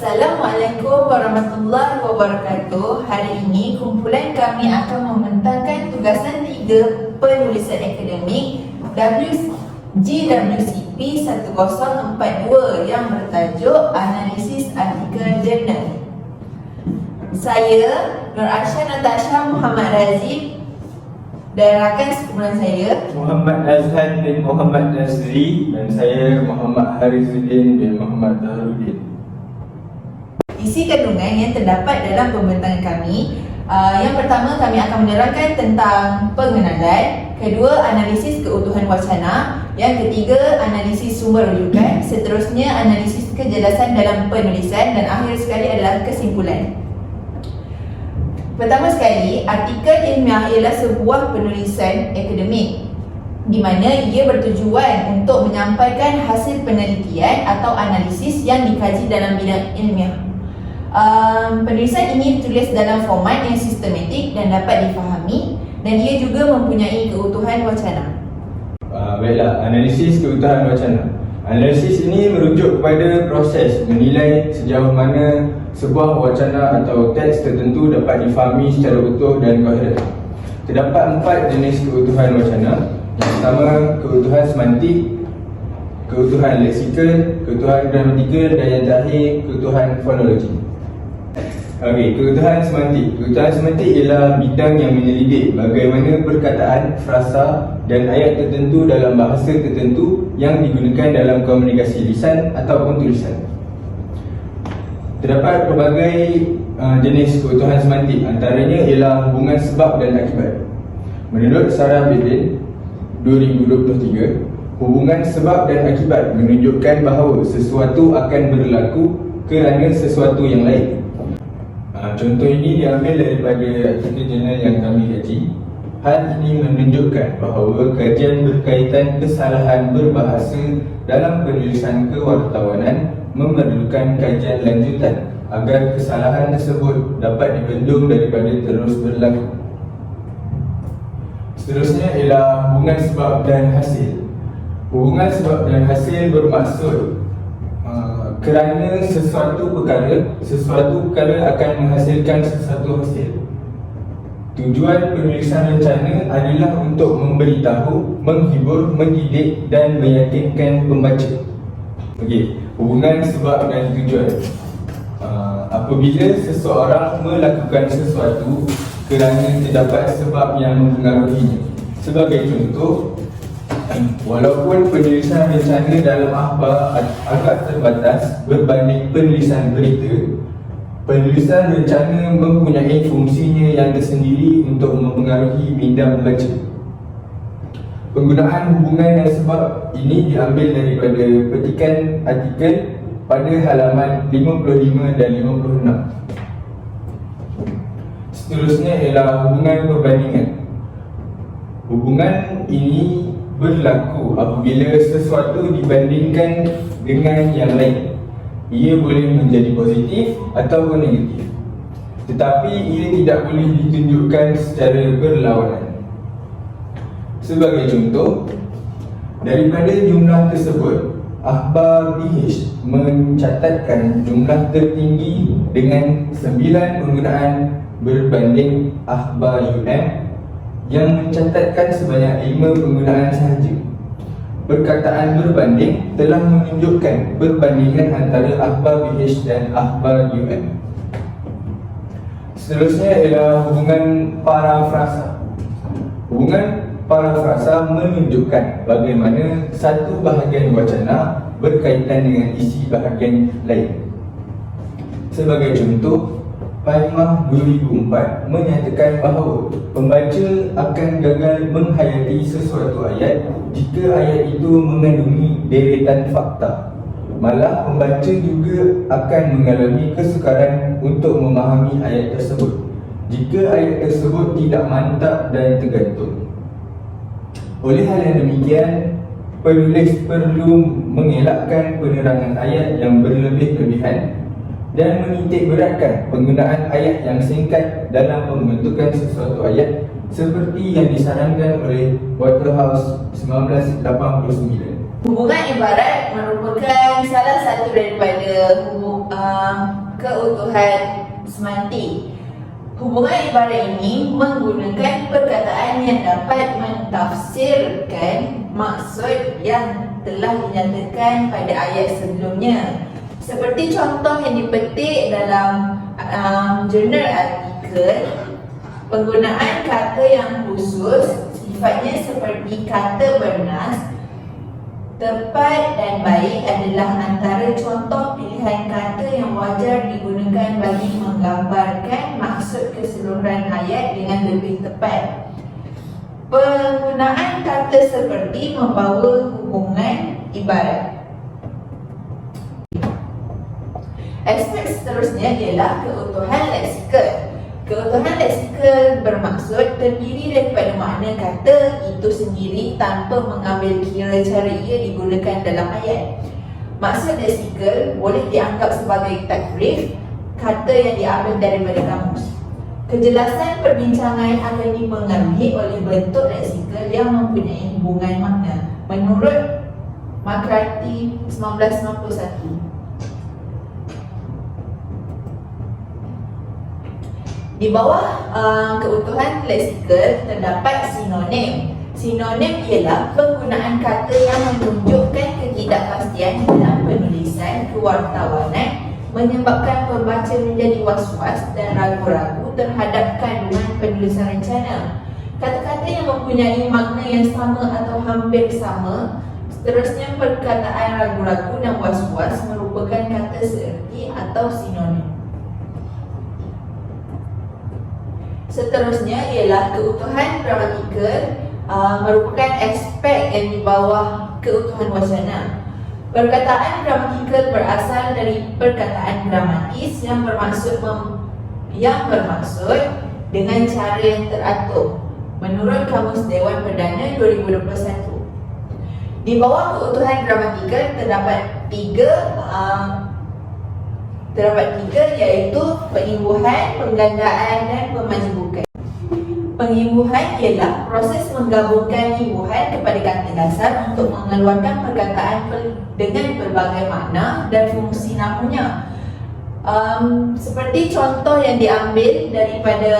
Assalamualaikum warahmatullahi wabarakatuh. Hari ini kumpulan kami akan membentangkan tugasan 3 penulisan akademik GWCP 1042 yang bertajuk Analisis Artikel Jurnal. Saya Nur Aisyah Natasha Muhammad Razif dan rakan sekumpulan saya Muhammad Azhan bin Muhammad Nazri, dan saya Muhammad Harizuddin bin Muhammad Zaharuddin. Isi kandungan yang terdapat dalam pembentangan kami, yang pertama kami akan menerangkan tentang pengenalan, kedua analisis keutuhan wacana, yang ketiga analisis sumber rujukan, seterusnya analisis kejelasan dalam penulisan, dan akhir sekali adalah kesimpulan. Pertama sekali, artikel ilmiah ialah sebuah penulisan akademik di mana ia bertujuan untuk menyampaikan hasil penelitian atau analisis yang dikaji dalam bidang ilmiah. Penulisan ini ditulis dalam format yang sistematik dan dapat difahami, dan ia juga mempunyai keutuhan wacana. Baiklah, analisis keutuhan wacana. Analisis ini merujuk kepada proses menilai sejauh mana sebuah wacana atau teks tertentu dapat difahami secara utuh dan koheren. Terdapat 4 jenis keutuhan wacana. Yang pertama, keutuhan semantik, keutuhan leksikal, keutuhan gramatikal, dan yang terakhir, keutuhan fonologi. Okey, keutuhan semantik. Keutuhan semantik ialah bidang yang menyelidik bagaimana perkataan, frasa dan ayat tertentu dalam bahasa tertentu yang digunakan dalam komunikasi lisan ataupun tulisan. Terdapat pelbagai jenis keutuhan semantik, antaranya ialah hubungan sebab dan akibat. Menurut Sarah Bedin 2023, hubungan sebab dan akibat menunjukkan bahawa sesuatu akan berlaku kerana sesuatu yang lain. Contoh ini diambil daripada artikel jurnal yang kami kaji. Hal ini menunjukkan bahawa kajian berkaitan kesalahan berbahasa dalam penulisan kewartawanan memerlukan kajian lanjutan agar kesalahan tersebut dapat dibendung daripada terus berlaku. Seterusnya ialah hubungan sebab dan hasil. Hubungan sebab dan hasil bermaksud kerana sesuatu perkara akan menghasilkan sesuatu hasil. Tujuan penulisan rencana adalah untuk memberitahu, menghibur, mendidik dan meyakinkan pembaca. Okey, hubungan sebab dan tujuan. Apabila seseorang melakukan sesuatu kerana terdapat sebab yang mempengaruhinya. Sebagai contoh, walaupun penulisan rencana dalam akhbar agak terbatas berbanding penulisan berita, penulisan rencana mempunyai fungsinya yang tersendiri untuk mempengaruhi minda membaca. Penggunaan hubungan dan sebab ini diambil daripada petikan artikel pada halaman 55 dan 56. Seterusnya ialah hubungan perbandingan. Hubungan ini berlaku apabila sesuatu dibandingkan dengan yang lain. Ia boleh menjadi positif ataupun negatif, tetapi ia tidak boleh ditunjukkan secara berlawanan. Sebagai contoh, daripada jumlah tersebut, akhbar BH mencatatkan jumlah tertinggi dengan 9 penggunaan berbanding akhbar UM yang mencatatkan sebanyak 5 penggunaan sahaja. Perkataan berbanding telah menunjukkan perbandingan antara akhbar BH dan akhbar UM. Seterusnya ialah hubungan parafrasa. Hubungan parafrasa menunjukkan bagaimana satu bahagian wacana berkaitan dengan isi bahagian lain. Sebagai contoh, Paimah 2004 menyatakan bahawa pembaca akan gagal menghayati sesuatu ayat jika ayat itu mengandungi deretan fakta. Malah pembaca juga akan mengalami kesukaran untuk memahami ayat tersebut jika ayat tersebut tidak mantap dan tergantung. Oleh hal yang demikian, penulis perlu mengelakkan penerangan ayat yang berlebih-lebihan dan menitik beratkan penggunaan ayat yang singkat dalam pembentukan sesuatu ayat seperti yang disarankan oleh Waterhouse 1989. Hubungan ibarat merupakan salah satu daripada keutuhan semantik. Hubungan ibarat ini menggunakan perkataan yang dapat mentafsirkan maksud yang telah dinyatakan pada ayat sebelumnya. Seperti contoh yang dipetik dalam jurnal artikel, penggunaan kata yang khusus sifatnya seperti kata bernas, tepat dan baik adalah antara contoh pilihan kata yang wajar digunakan bagi menggambarkan maksud keseluruhan ayat dengan lebih tepat. Penggunaan kata seperti membawa hubungan ibarat. Aspek seterusnya ialah keutuhan leksikal. Keutuhan leksikal bermaksud terdiri daripada makna kata itu sendiri tanpa mengambil kira cara ia digunakan dalam ayat. Maksud leksikal boleh dianggap sebagai takrif, kata yang diambil daripada kamus. Kejelasan perbincangan akan dipengaruhi oleh bentuk leksikal yang mempunyai hubungan makna menurut McCarthy 1991. Di bawah keutuhan leksikal terdapat sinonim. Sinonim ialah penggunaan kata yang menunjukkan ketidakpastian dalam penulisan kewartawanan, menyebabkan pembaca menjadi was-was dan ragu-ragu terhadap kandungan penulisan rencana. Kata-kata yang mempunyai makna yang sama atau hampir sama. Seterusnya, perkataan ragu-ragu dan was-was merupakan kata seerti atau sinonim. Seterusnya ialah keutuhan gramatikal, merupakan aspek yang di bawah keutuhan wacana. Perkataan gramatikal berasal dari perkataan gramatis yang bermaksud dengan cara yang teratur menurut Kamus Dewan Perdana 2021. Di bawah keutuhan gramatikal terdapat tiga iaitu pengimbuhan, penggandaan dan pemajmukan. Pengimbuhan ialah proses menggabungkan imbuhan kepada kata dasar untuk mengeluarkan perkataan dengan berbagai makna dan fungsi namunya. Seperti contoh yang diambil daripada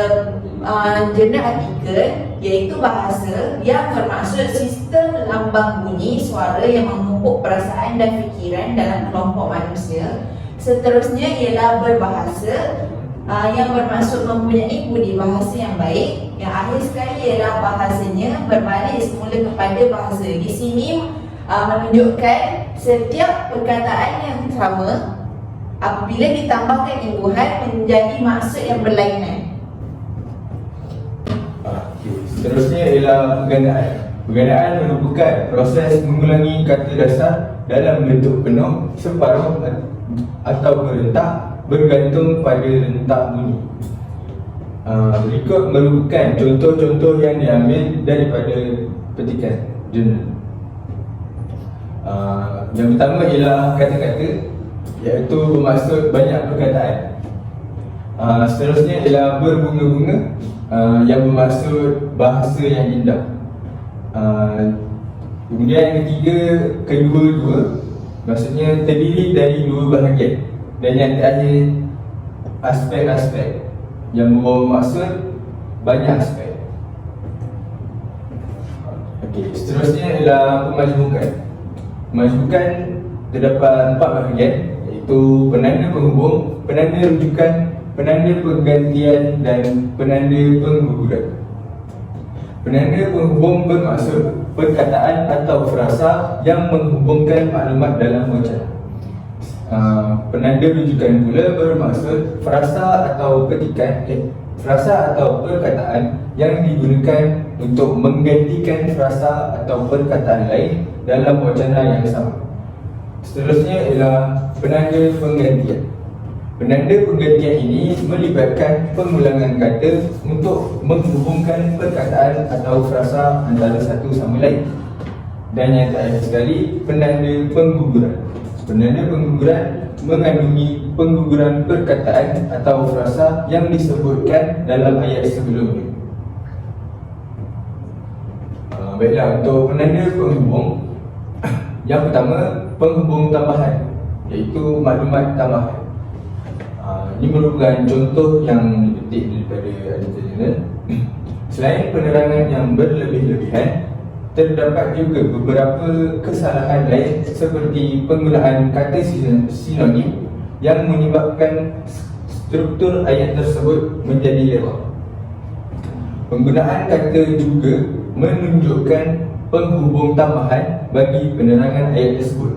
jurnal artikel, iaitu bahasa yang bermaksud sistem lambang bunyi suara yang memupuk perasaan dan fikiran dalam kelompok manusia. Seterusnya ialah berbahasa yang bermaksud mempunyai budi bahasa yang baik. Yang akhir sekali ialah bahasanya berbalik semula kepada bahasa. Di sini menunjukkan setiap perkataan yang sama apabila ditambahkan imbuhan menjadi maksud yang berlainan. Seterusnya ialah penggandaan. Penggandaan merupakan proses mengulangi kata dasar dalam bentuk penuh, separuh atau berentak bergantung pada rentak bunyi. Berikut merupakan contoh-contoh yang diambil daripada petikan jurnal. Yang pertama ialah kata-kata, iaitu bermaksud banyak perkataan. Seterusnya ialah berbunga-bunga, yang bermaksud bahasa yang indah. Kemudian yang ketiga, kedua-dua, maksudnya terdiri dari dua bahagian. Dan yang terakhir, aspek-aspek, yang membawa maksud banyak aspek. Seterusnya ialah pemajmukan. Pemajmukan terdapat 4 bahagian, iaitu penanda penghubung, penanda rujukan, penanda penggantian dan penanda pengguguran. Penanda penghubung bermaksud perkataan atau frasa yang menghubungkan maklumat dalam wacana. Penanda rujukan pula bermaksud frasa atau perkataan yang digunakan untuk menggantikan frasa atau perkataan lain dalam wacana yang sama. Seterusnya ialah penanda penggantian. Penanda penggantian ini melibatkan pengulangan kata untuk menghubungkan perkataan atau frasa antara satu sama lain. Dan yang terakhir sekali, penanda pengguguran. Penanda pengguguran mengandungi pengguguran perkataan atau frasa yang disebutkan dalam ayat sebelumnya. Baiklah, untuk penanda penghubung, Yang pertama, penghubung tambahan, iaitu maklumat tambahan. Ini merupakan contoh yang dipetik daripada artikel jurnal. Selain penerangan yang berlebih-lebihan, terdapat juga beberapa kesalahan lain seperti penggunaan kata sinonim yang menyebabkan struktur ayat tersebut menjadi lewat. Penggunaan kata juga menunjukkan penghubung tambahan bagi penerangan ayat tersebut.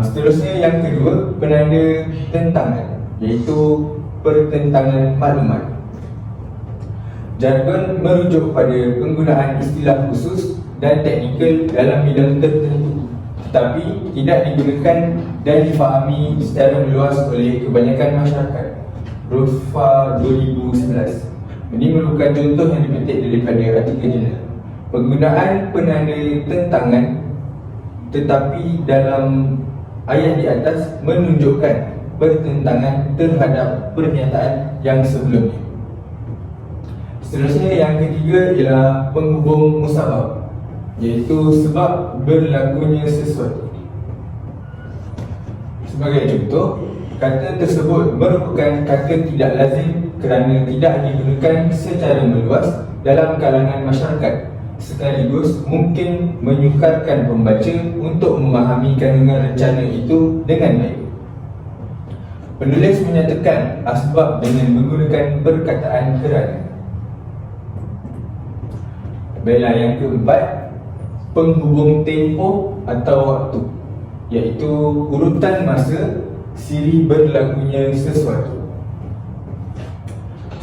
Seterusnya yang kedua, penanda tentangan, iaitu pertentangan maklumat. Jargon merujuk pada penggunaan istilah khusus dan teknikal dalam bidang tertentu, tetapi tidak digunakan dan difahami secara meluas oleh kebanyakan masyarakat. Rufa 2011. Ini merupakan contoh yang dipetik daripada artikel jurnal. Penggunaan penanda tentangan tetapi dalam ayat di atas menunjukkan pertentangan terhadap pernyataan yang sebelumnya. Seterusnya yang ketiga ialah penghubung musabab, iaitu sebab berlakunya sesuatu. Sebagai contoh, kata tersebut merupakan kata tidak lazim kerana tidak digunakan secara meluas dalam kalangan masyarakat, sekaligus mungkin menyukarkan pembaca untuk memahami kandungan rencana itu dengan baik. Penulis menyatakan asbab dengan menggunakan perkataan kerana. Baiklah, yang keempat, penghubung tempoh atau waktu, iaitu urutan masa siri berlakunya sesuatu.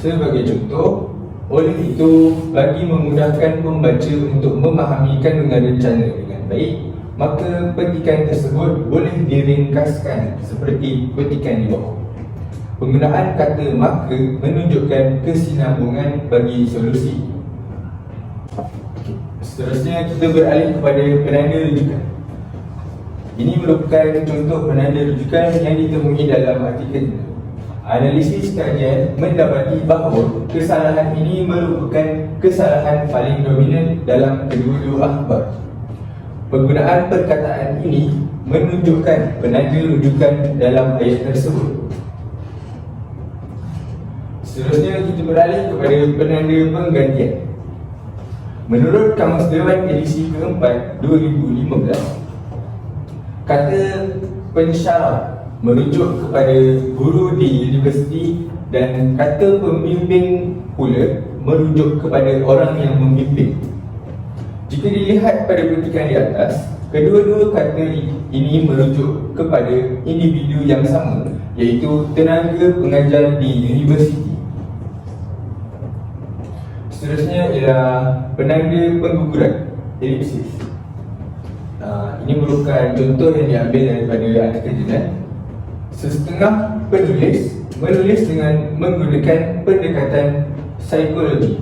Sebagai contoh, oleh itu, bagi memudahkan pembaca untuk memahami kandungan rencana dengan baik, maka petikan tersebut boleh diringkaskan seperti petikan di bawah. Penggunaan kata maka menunjukkan kesinambungan bagi solusi. Seterusnya kita beralih kepada penanda rujukan. Ini merupakan contoh penanda rujukan yang ditemui dalam artikel ini. Analisis kajian mendapati bahawa kesalahan ini merupakan kesalahan paling dominan dalam kedua-dua akhbar. Penggunaan perkataan ini menunjukkan penanda rujukan dalam ayat tersebut. Seterusnya kita beralih kepada penanda penggantian. Menurut Kamus Dewan edisi keempat 2015, kata pensyarah merujuk kepada guru di universiti dan kata pembimbing pula merujuk kepada orang yang membimbing. Jika dilihat pada petikan di atas, kedua-dua kata ini merujuk kepada individu yang sama, iaitu tenaga pengajar di universiti. Seterusnya ialah penanda pengguguran, elipsis. Ini merupakan contoh yang diambil daripada artikel jurnal. Sesetengah penulis menulis dengan menggunakan pendekatan psikologi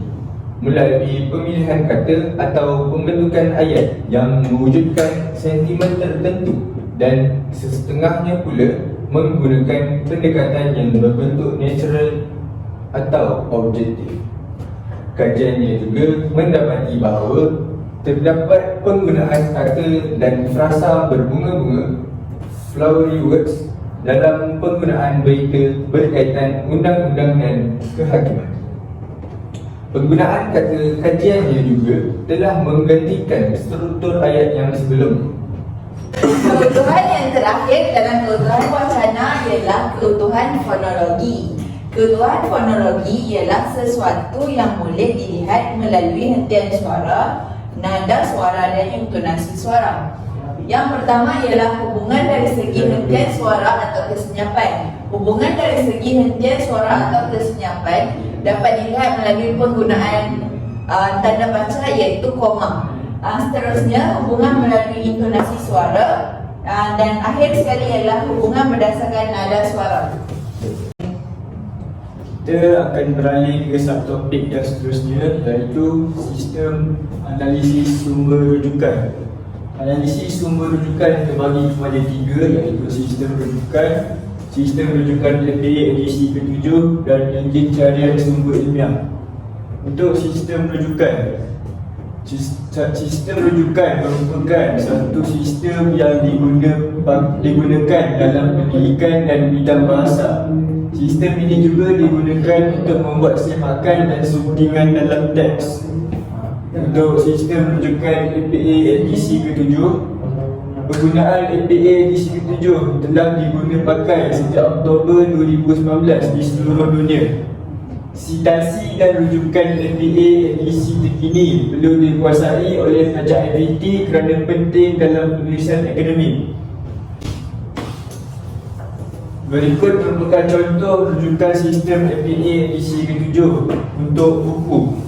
melalui pemilihan kata atau pembentukan ayat yang mewujudkan sentimen tertentu, dan sesetengahnya pula menggunakan pendekatan yang berbentuk natural atau objektif. Kajiannya juga mendapati bahawa terdapat penggunaan kata dan frasa berbunga-bunga, flowery words, dalam penggunaan berita berkaitan undang-undang dan kehakiman. Penggunaan kata kajiannya juga telah menggantikan struktur ayat yang sebelum. Keutuhan yang terakhir dalam keutuhan wacana ialah keutuhan fonologi. Keutuhan fonologi ialah sesuatu yang boleh dilihat melalui hentian suara, nada suara dan intonasi suara. Yang pertama ialah hubungan dari segi hentian suara atau kesenyapan. Hubungan dari segi hentian suara atau kesenyapan dapat dilihat melalui penggunaan tanda baca iaitu koma. Seterusnya hubungan melalui intonasi suara, dan akhir sekali ialah hubungan berdasarkan nada suara. Kita akan beralih ke subtopik yang seterusnya, iaitu sistem analisis sumber rujukan. Analisis sumber rujukan terbagi kepada tiga, iaitu sistem rujukan FAA edisi ke-7 dan enjin carian sumber ilmiah. Untuk sistem rujukan Sistem rujukan merupakan satu sistem yang digunakan dalam pendidikan dan bidang bahasa. Sistem ini juga digunakan untuk membuat semakan dan suntingan dalam teks. Untuk sistem rujukan APA edisi ke-7, penggunaan APA edisi ke-7 telah diguna pakai sejak Oktober 2019 di seluruh dunia. Citasi dan rujukan APA edisi terkini perlu dikuasai oleh pelajar IPT kerana penting dalam penulisan akademik. Berikut merupakan contoh rujukan sistem APA edisi ke-7 untuk buku.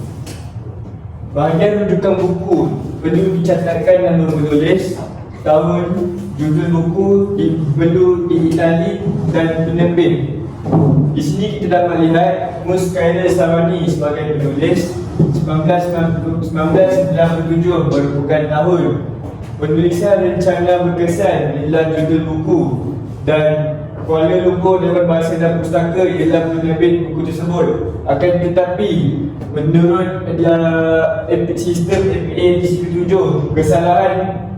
Bahagian rujukan buku perlu dicatatkan nama penulis, tahun, judul buku perlu diitalik dan penerbit. Di sini kita dapat lihat Muskaila Samani sebagai penulis. 1997 merupakan tahun. Penulisan rencana berkesan ialah judul buku, dan Kuala Lumpur Dewan Bahasa dan Pustaka ialah penerbit buku tersebut. Akan tetapi menurut sistem APA edisi ke-7, kesalahan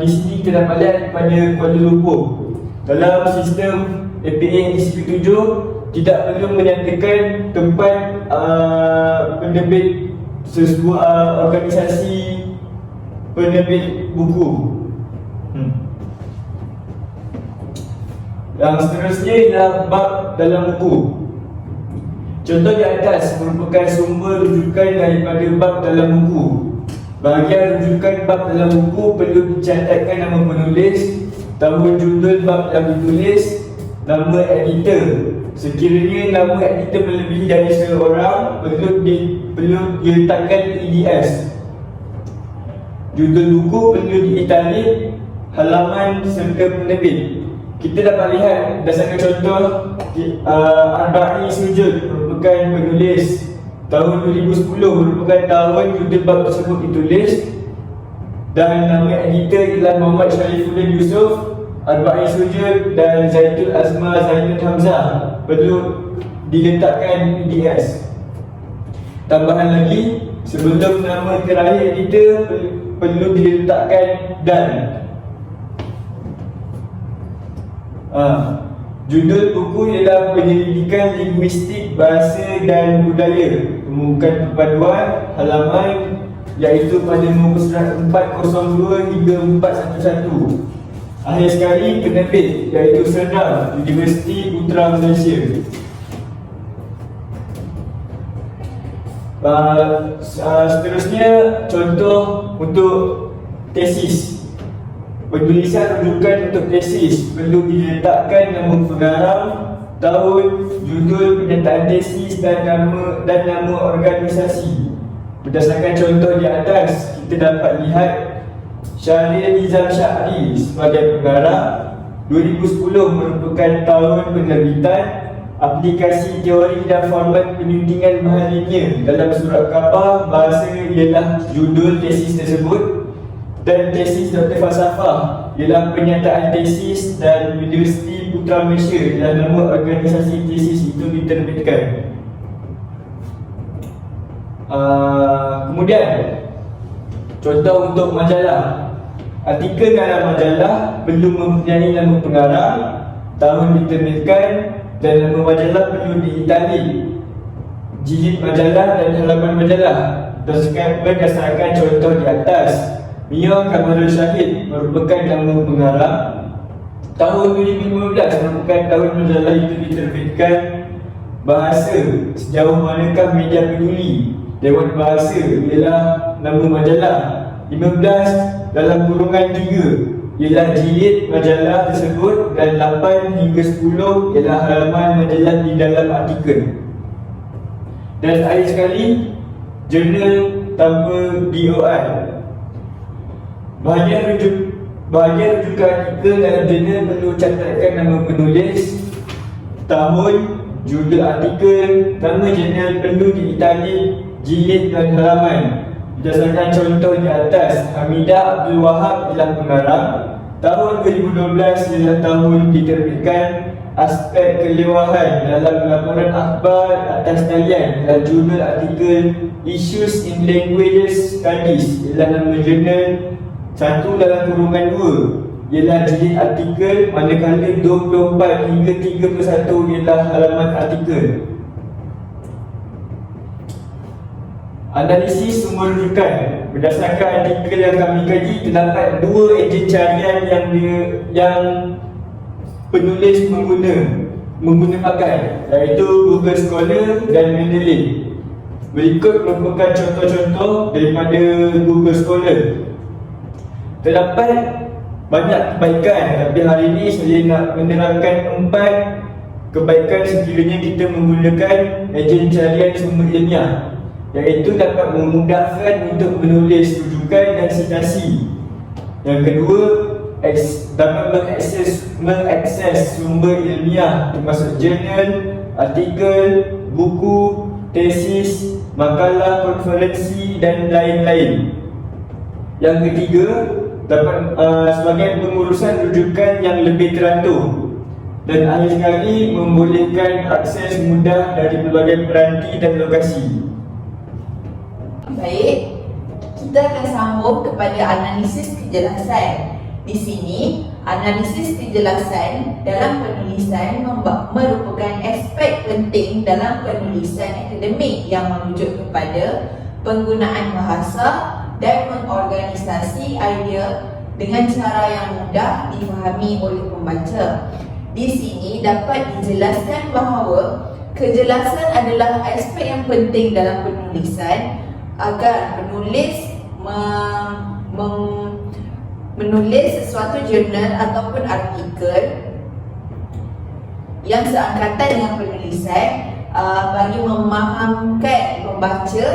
di sini kita dapat lihat pada Kuala Lumpur. Dalam sistem APA edisi ke-7 tidak perlu menyatakan tempat penerbit sebuah organisasi penerbit buku. Yang seterusnya ialah bab dalam buku. Contoh di atas merupakan sumber rujukan daripada bab dalam buku. Bahagian rujukan bab dalam buku perlu dicatatkan nama penulis, tahun judul bab yang ditulis, nama editor. Sekiranya nama editor melebihi dari seorang, perlu diletakkan EDS. Judul buku perlu diitalik, halaman serta penerbit. Kita dapat lihat berdasarkan contoh Arba'i Sujud merupakan penulis, tahun 2010 merupakan tahun judul bab tersebut ditulis, dan nama editor ialah Muhammad Sharifuddin Yusof. Arba'i Sujud dan Zaidul Azma Zainul Hamzah perlu diletakkan EDS. Tambahan lagi, sebelum nama terakhir editor perlu diletakkan dan. Judul buku ialah Penyelidikan Linguistik Bahasa dan Budaya, Pembukaan Perpaduan, halaman iaitu pada muka surat 402 hingga 411. Akhir sekali, penerbit iaitu Serdar Universiti Putra Malaysia. Seterusnya, contoh untuk tesis. Penulisan rujukan untuk tesis perlu diletakkan nama pengarang, tahun, judul penyertaan tesis dan nama organisasi. Berdasarkan contoh di atas, kita dapat lihat Syahrir Nizam Syahri sebagai pengarang. 2010 merupakan tahun penerbitan aplikasi teori dan format penyuntingan bahan linear dalam surat khabar bahasa ialah judul tesis tersebut, dan tesis Dr. Falsafah ialah penyataan tesis, dan Universiti Putra Malaysia ialah nama organisasi tesis itu diterbitkan. Kemudian contoh untuk majalah. Artikel dalam majalah perlu mempunyai nama pengarang, tahun diterbitkan, dan nama majalah perlu diitalik, jilid majalah dan halaman majalah. Berdasarkan contoh di atas, Mia Kamarul Syahid merupakan nama pengarang. Tahun 2015 merupakan tahun majalah itu diterbitkan. Bahasa, sejauh manakah media peduli? Dewan Bahasa ialah nama majalah. 15 dalam kurungan 3 ialah jilid majalah tersebut, dan 8 hingga 10 ialah halaman majalah di dalam artikel. Dan akhir sekali, jurnal tanpa DOI. Bahagian rujukan artikel dalam jurnal perlu catatkan nama penulis, tahun, judul artikel, nama jurnal perlu diitalik, jilid dan halaman. Berdasarkan contoh di atas, Hamidah Abdul Wahab ialah pengarang. Tahun 2012 ialah tahun diterbitkan aspek kelewahan dalam laporan akhbar atas talian dalam jurnal artikel Issues in Languages Studies, ialah nama jurnal 1 dalam kurungan 2 ialah jilid artikel, manakala 24 hingga 31 ialah halaman artikel. Analisis sumber rujukan. Berdasarkan artikel yang kami kaji, terdapat 2 ejen carian yang penulis menggunakan, iaitu Google Scholar dan Mendeley. Berikut merupakan contoh-contoh daripada Google Scholar. Terdapat banyak kebaikan, tapi hari ini saya nak menerangkan 4 kebaikan sekiranya kita menggunakan ejen carian sumber ilmiah, iaitu dapat memudahkan untuk menulis rujukan dan citasi. Yang kedua, dapat mengakses sumber ilmiah termasuk jurnal, artikel, buku, tesis, makalah, konferensi dan lain-lain. Yang ketiga, dapat sebagai pengurusan rujukan yang lebih teratur. Dan akhir sekali, membolehkan akses mudah dari pelbagai peranti dan lokasi. Baik, kita akan sambung kepada analisis kejelasan. Di sini, analisis kejelasan dalam penulisan merupakan aspek penting dalam penulisan akademik yang merujuk kepada penggunaan bahasa dan mengorganisasi idea dengan cara yang mudah difahami oleh pembaca. Di sini dapat dijelaskan bahawa kejelasan adalah aspek yang penting dalam penulisan agar penulis menulis sesuatu jurnal ataupun artikel yang seangkatan dengan penulisan bagi memahamkan pembaca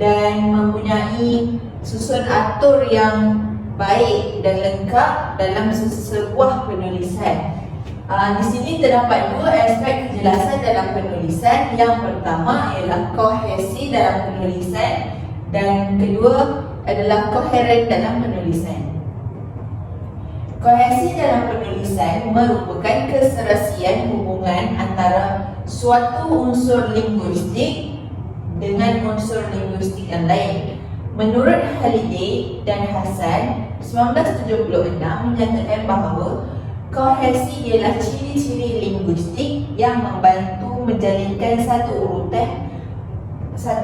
dan mempunyai susun atur yang baik dan lengkap dalam sebuah penulisan. Di sini terdapat 2 aspek kejelasan dalam penulisan. Yang pertama ialah kohesi dalam penulisan dan kedua adalah koheren dalam penulisan. Kohesi dalam penulisan merupakan keserasian hubungan antara suatu unsur linguistik dengan unsur linguistik yang lain. Menurut Halliday dan Hassan 1976 menyatakan bahawa kohesi ialah ciri-ciri linguistik yang membantu menjalinkan satu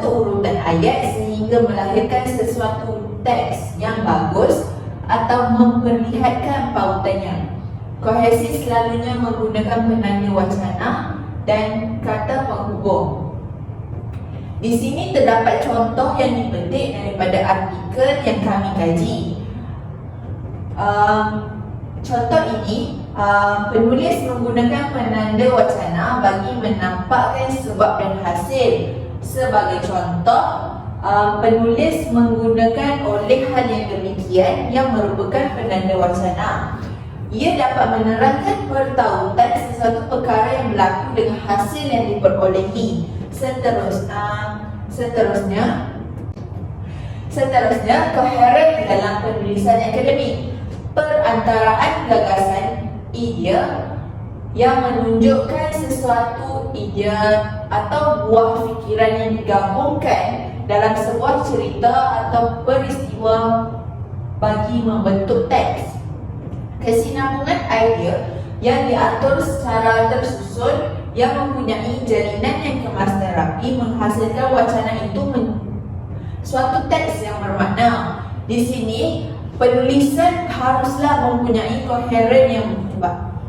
urutan ayat sehingga melahirkan sesuatu teks yang bagus atau memperlihatkan pautannya. Kohesi selalunya menggunakan penanda wacana dan kata penghubung. Di sini terdapat contoh yang dipetik daripada artikel yang kami kaji. Contoh ini, penulis menggunakan penanda wacana bagi menampakkan sebab dan hasil. Sebagai contoh, penulis menggunakan oleh hal yang demikian yang merupakan penanda wacana. Ia dapat menerangkan pertautan sesuatu perkara yang berlaku dengan hasil yang diperolehi. Seterusnya, koheren dalam penulisan akademik. Perantaraan gagasan idea yang menunjukkan sesuatu idea atau buah fikiran yang digabungkan dalam sebuah cerita atau peristiwa bagi membentuk teks. Kesinambungan idea yang diatur secara tersusun yang mempunyai jalinan yang kemas dan rapi menghasilkan wacana itu suatu teks yang bermakna. Di sini penulisan haruslah mempunyai koheren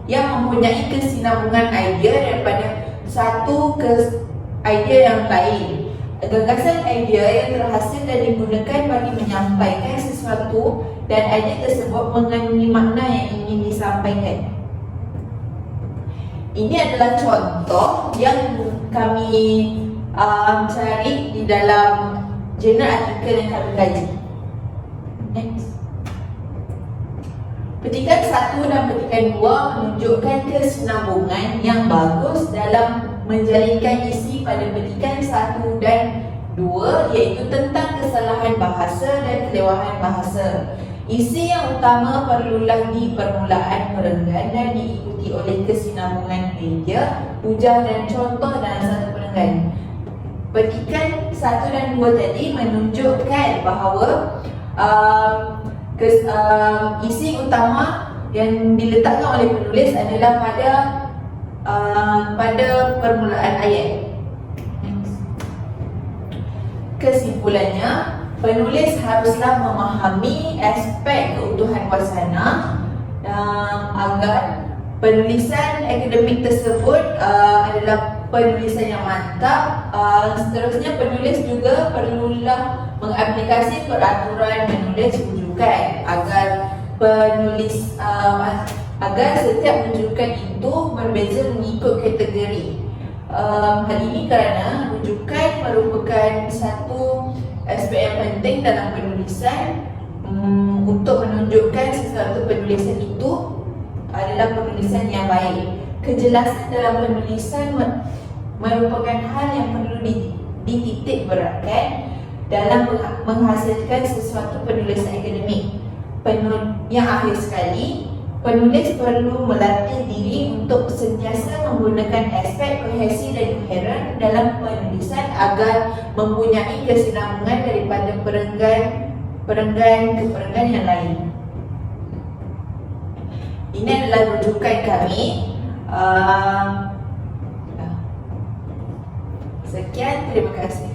yang mempunyai kesinambungan idea daripada satu ke idea yang lain. Gagasan idea yang terhasil dan digunakan bagi menyampaikan sesuatu dan idea tersebut mengandungi makna yang ingin disampaikan. Ini adalah contoh yang kami cari di dalam jurnal artikel yang kami kaji. Next. Petikan 1 dan petikan 2 menunjukkan kesinambungan yang bagus dalam menjalinkan isi pada petikan 1 dan 2, iaitu tentang kesalahan bahasa dan kelewahan bahasa. Isi yang utama perlulah di permulaan perenggan dan diikuti oleh kesinambungan media, hujah dan contoh dalam satu perenggan. Petikan 1 dan 2 tadi menunjukkan bahawa isi utama yang diletakkan oleh penulis adalah pada permulaan ayat. Kesimpulannya, penulis haruslah memahami aspek keutuhan wasana agar penulisan akademik tersebut adalah penulisan yang mantap. Seterusnya, penulis juga perlulah mengaplikasi peraturan menulis rujukan agar setiap rujukan itu berbeza mengikut kategori. Hal ini kerana rujukan merupakan satu aspek yang penting dalam penulisan untuk menunjukkan sesuatu penulisan itu adalah penulisan yang baik. Kejelasan dalam penulisan merupakan hal yang perlu dititik beratkan dalam menghasilkan sesuatu penulisan akademik. Yang akhir sekali, penulis perlu melatih diri untuk sentiasa menggunakan aspek kohesi dan koheren dalam penulisan agar mempunyai kesinambungan daripada perenggan ke perenggan yang lain. Ini adalah rujukan kami. Sekian, terima kasih.